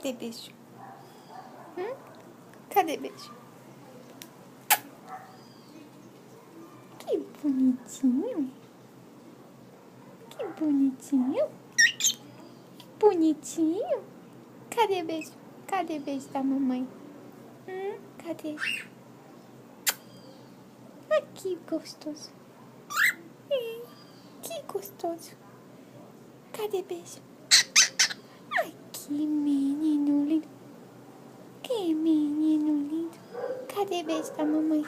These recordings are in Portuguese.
Cadê beijo? Cadê beijo? Que bonitinho. Que bonitinho. Bonitinho. Cadê beijo? Cadê beijo da mamãe? Cadê? Ai, que gostoso. Que gostoso. Cadê beijo? Ai, que menino lindo. Que menino lindo. Cadê beijo da mamãe?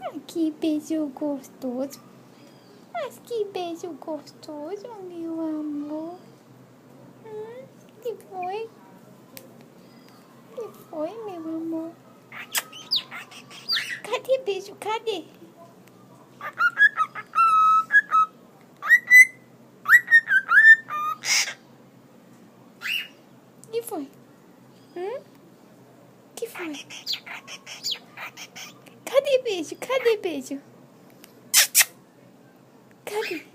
Ai, que beijo gostoso. Mas que beijo gostoso, meu amor. Que foi? Que foi, meu amor? Cadê beijo? Cadê? Que foi? Que foi? Cadê beijo? Cadê beijo? Cadê?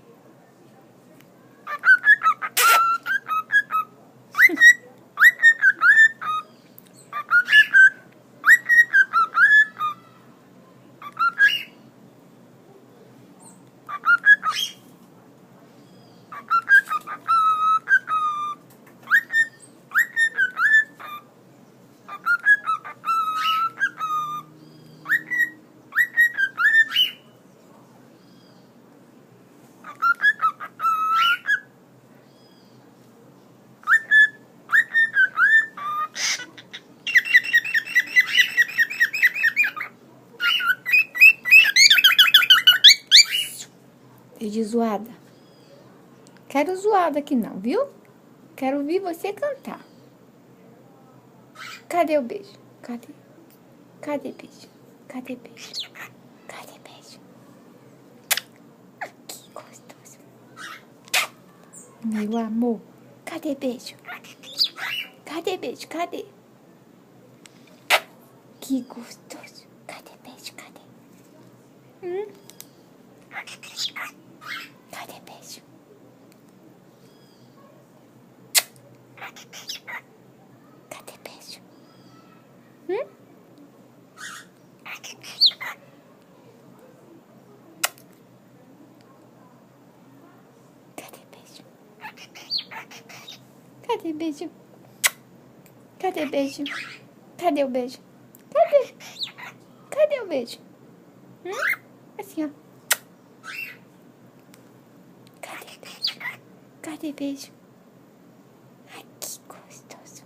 De zoada. Quero zoada aqui não, viu? Quero ouvir você cantar. Cadê o beijo? Cadê? Cadê beijo? Cadê beijo? Cadê beijo? Ah, que gostoso. Meu amor, cadê beijo? Cadê beijo? Cadê? Que gostoso. Cadê beijo? Cadê? Cadê beijo? Cadê beijo? Cadê beijo? Cadê beijo? Cadê beijo? Cadê beijo? Cadê beijo? Cadê beijo? Cadê o beijo? Cadê? Cadê o beijo? Assim, ó. Cadê beijo? Cadê beijo? Ai, que gostoso.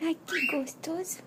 Ai, que gostoso.